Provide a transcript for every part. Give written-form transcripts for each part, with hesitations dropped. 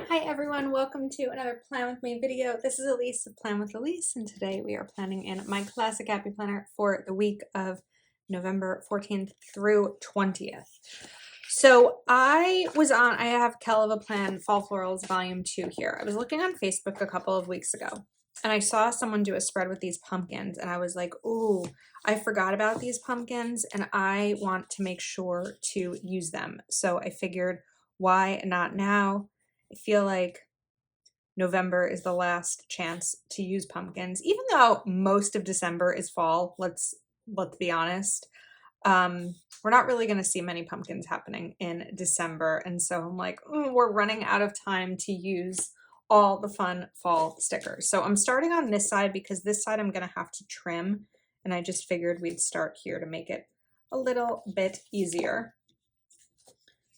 Hi everyone, welcome to another Plan With Me video. This is Elise of Plan with Elise, and today we are planning in my classic happy planner for the week of November 14th through 20th. So I have Kell of a Plan Fall Florals Volume 2 here. I was looking on Facebook a couple of weeks ago, and I saw someone do a spread with these pumpkins, and I was like, ooh, I forgot about these pumpkins, and I want to make sure to use them. So I figured, why not now? I feel like November is the last chance to use pumpkins, even though most of December is fall. Let's be honest. We're not really going to see many pumpkins happening in December, and so I'm like, we're running out of time to use all the fun fall stickers. So I'm starting on this side because this side I'm going to have to trim, and I just figured we'd start here to make it a little bit easier.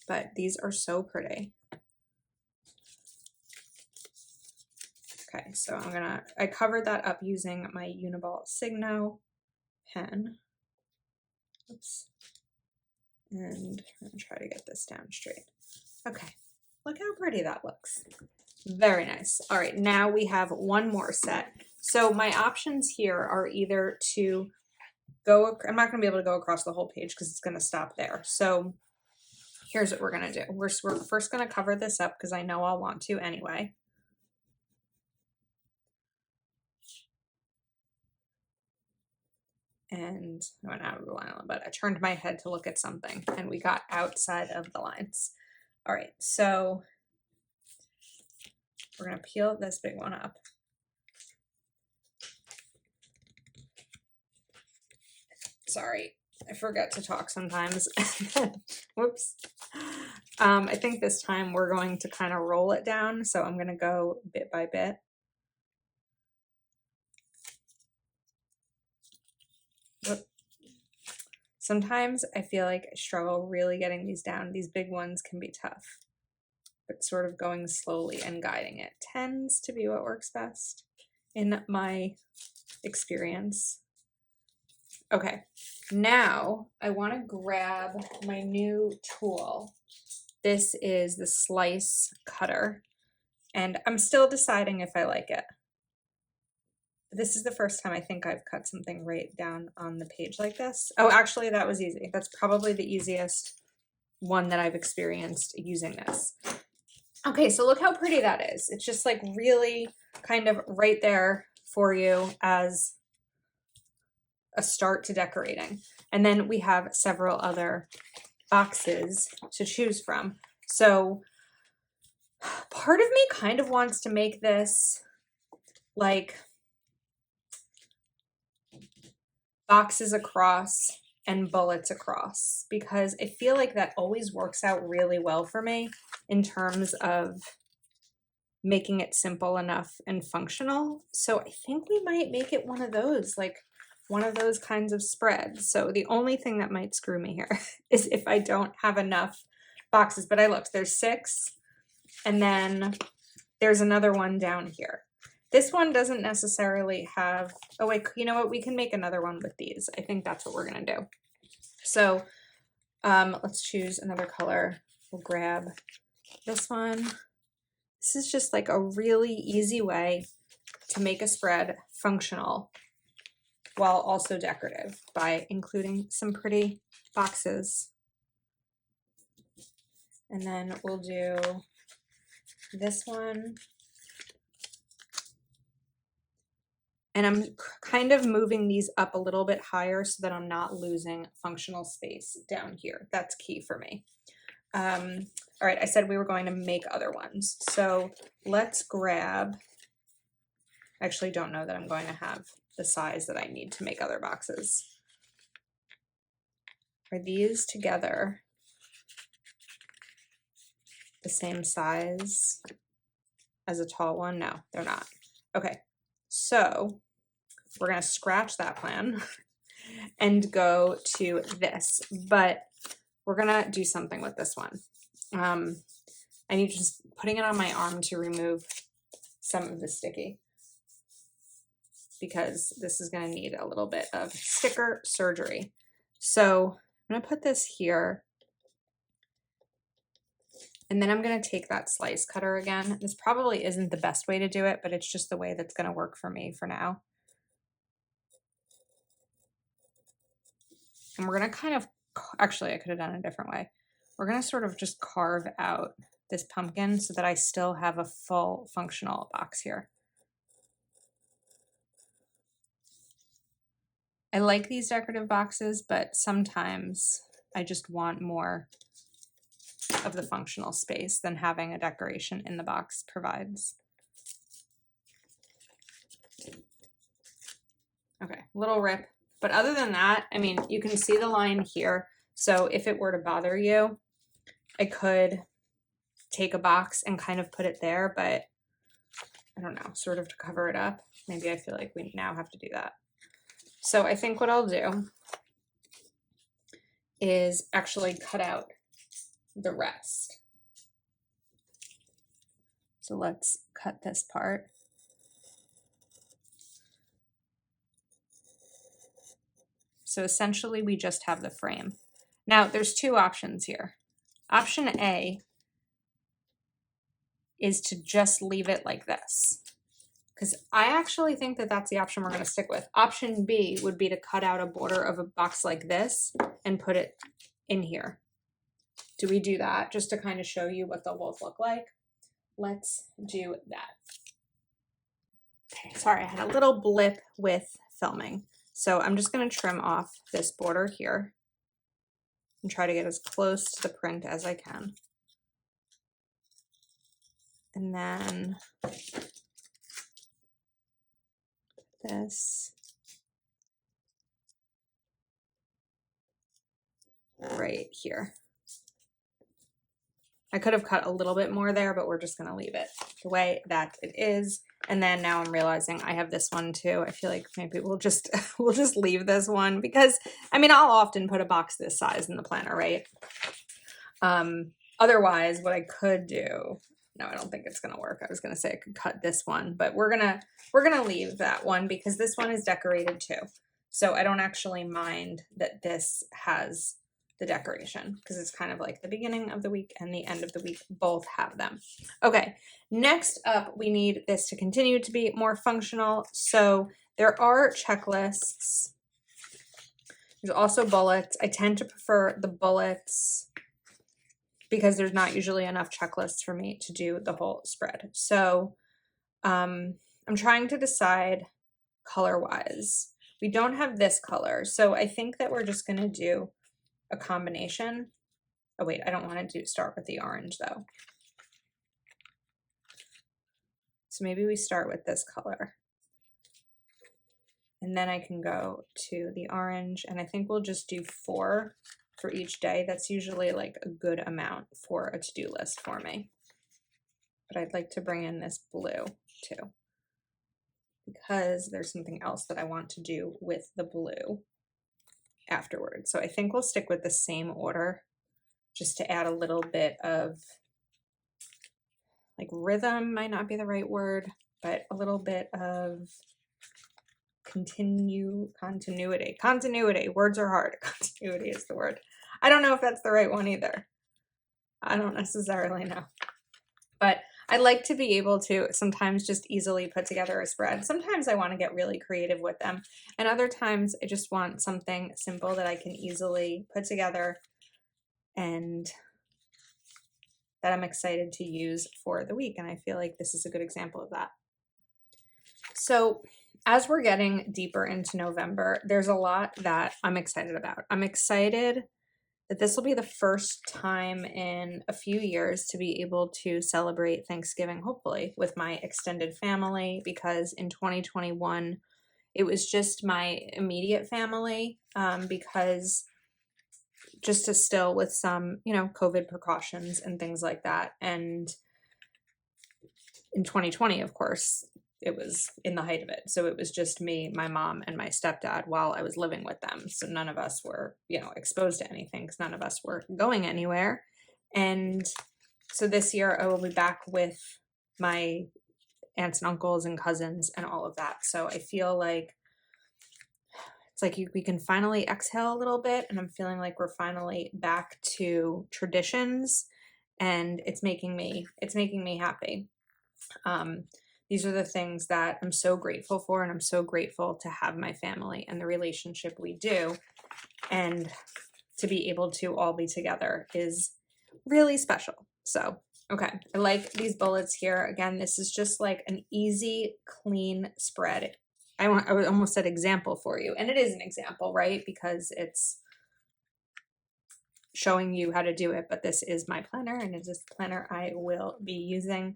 But these are so pretty. Okay, so I covered that up using my Uniball Signo pen. Oops. And I'm gonna try to get this down straight. Okay, look how pretty that looks. Very nice. All right, now we have one more set. So my options here are either to go, I'm not gonna be able to go across the whole page because it's gonna stop there. So here's what we're gonna do. We're first gonna cover this up because I know I'll want to anyway. And I went out of the line a little bit. I turned my head to look at something and we got outside of the lines. All right, so we're gonna peel this big one up. Sorry, I forget to talk sometimes. Whoops. I think this time we're going to kind of roll it down, so I'm gonna go bit by bit. Whoop. Sometimes I feel like I struggle really getting these down. These big ones can be tough, but sort of going slowly and guiding it tends to be what works best in my experience. Okay, now I want to grab my new tool. This is the slice cutter, and I'm still deciding if I like it. This is the first time I think I've cut something right down on the page like this. Oh, actually, that was easy. That's probably the easiest one that I've experienced using this. Okay, so look how pretty that is. It's just like really kind of right there for you as a start to decorating. And then we have several other boxes to choose from. So part of me kind of wants to make this like boxes across and bullets across, because I feel like that always works out really well for me in terms of making it simple enough and functional. So I think we might make it one of those, like one of those kinds of spreads. So the only thing that might screw me here is if I don't have enough boxes. But I looked, there's 6, and then there's another one down here. This one doesn't necessarily have, oh wait, you know what? We can make another one with these. I think that's what we're gonna do. So let's choose another color. We'll grab this one. This is just like a really easy way to make a spread functional while also decorative by including some pretty boxes. And then we'll do this one. And I'm kind of moving these up a little bit higher so that I'm not losing functional space down here. That's key for me. All right, I said we were going to make other ones. So let's grab, I actually don't know that I'm going to have the size that I need to make other boxes. Are these together the same size as a tall one? No, they're not. Okay, so we're gonna scratch that plan and go to this, but we're gonna do something with this one. I need just putting it on my arm to remove some of the sticky, because this is gonna need a little bit of sticker surgery. So I'm gonna put this here. And then I'm going to take that slice cutter again. This probably isn't the best way to do it, but it's just the way that's going to work for me for now. And we're going to kind of, actually I could have done it a different way. We're going to sort of just carve out this pumpkin so that I still have a full functional box here. I like these decorative boxes, but sometimes I just want more of the functional space than having a decoration in the box provides. Okay, little rip. But other than that, I mean, you can see the line here. So if it were to bother you, I could take a box and kind of put it there, but I don't know, sort of to cover it up. Maybe I feel like we now have to do that. So I think what I'll do is actually cut out the rest. So let's cut this part. So essentially we just have the frame. Now there's two options here. Option A is to just leave it like this, because I actually think that that's the option we're going to stick with. Option B would be to cut out a border of a box like this and put it in here. Do we do that just to kind of show you what they'll both look like? Let's do that. Okay, sorry, I had a little blip with filming. So I'm just going to trim off this border here and try to get as close to the print as I can. And then this right here. I could have cut a little bit more there, but we're just going to leave it the way that it is. And then now I'm realizing I have this one too. I feel like maybe we'll just leave this one, because I mean, I'll often put a box this size in the planner, right? Otherwise, what I could do, no, I don't think it's going to work. I was going to say I could cut this one, but we're going to leave that one because this one is decorated too. So I don't actually mind that this has the decoration, because it's kind of like the beginning of the week and the end of the week both have them. Okay, next up, we need this to continue to be more functional. So there are checklists. There's also bullets. I tend to prefer the bullets because there's not usually enough checklists for me to do the whole spread. So I'm trying to decide color-wise. We don't have this color, so I think that we're just going to do a combination. Oh wait, I don't want to start with the orange though. So maybe we start with this color. And then I can go to the orange, and I think we'll just do 4 for each day. That's usually like a good amount for a to-do list for me. But I'd like to bring in this blue too, because there's something else that I want to do with the blue afterwards. So I think we'll stick with the same order just to add a little bit of, like, rhythm might not be the right word, but a little bit of continuity. Words are hard. Continuity is the word. I don't know if that's the right one either. I don't necessarily know. But I like to be able to sometimes just easily put together a spread. Sometimes I want to get really creative with them. And other times I just want something simple that I can easily put together and that I'm excited to use for the week. And I feel like this is a good example of that. So as we're getting deeper into November, there's a lot that I'm excited about. I'm excited that this will be the first time in a few years to be able to celebrate Thanksgiving, hopefully, with my extended family, because in 2021, it was just my immediate family, because just to still with some, COVID precautions and things like that. And in 2020, of course, it was in the height of it. So it was just me, my mom, and my stepdad while I was living with them. So none of us were, exposed to anything, because none of us were going anywhere. And so this year I will be back with my aunts and uncles and cousins and all of that. So I feel like it's like we can finally exhale a little bit, and I'm feeling like we're finally back to traditions and it's making me happy. These are the things that I'm so grateful for, and I'm so grateful to have my family and the relationship we do, and to be able to all be together is really special. So, okay, I like these bullets here. Again, this is just like an easy, clean spread. I almost said example for you, and it is an example, right? Because it's showing you how to do it, but this is my planner, and it is the planner I will be using.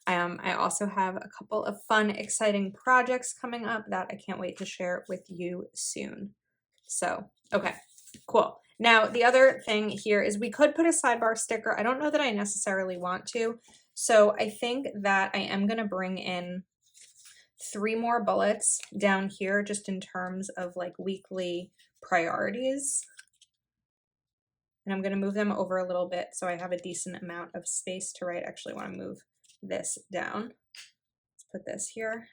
I also have a couple of fun, exciting projects coming up that I can't wait to share with you soon. So, okay, cool. Now, the other thing here is we could put a sidebar sticker. I don't know that I necessarily want to. So I think that I am going to bring in 3 more bullets down here just in terms of like weekly priorities. And I'm going to move them over a little bit so I have a decent amount of space to write. Actually, I want to move this down. Let's put this here.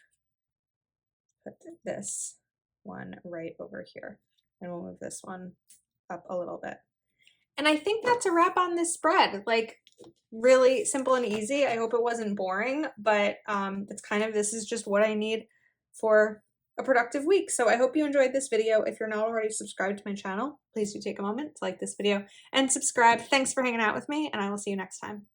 Put this one right over here. And we'll move this one up a little bit. And I think that's a wrap on this spread. Like, really simple and easy. I hope it wasn't boring, but it's kind of, this is just what I need for a productive week. So I hope you enjoyed this video. If you're not already subscribed to my channel, please do take a moment to like this video and subscribe. Thanks for hanging out with me, and I will see you next time.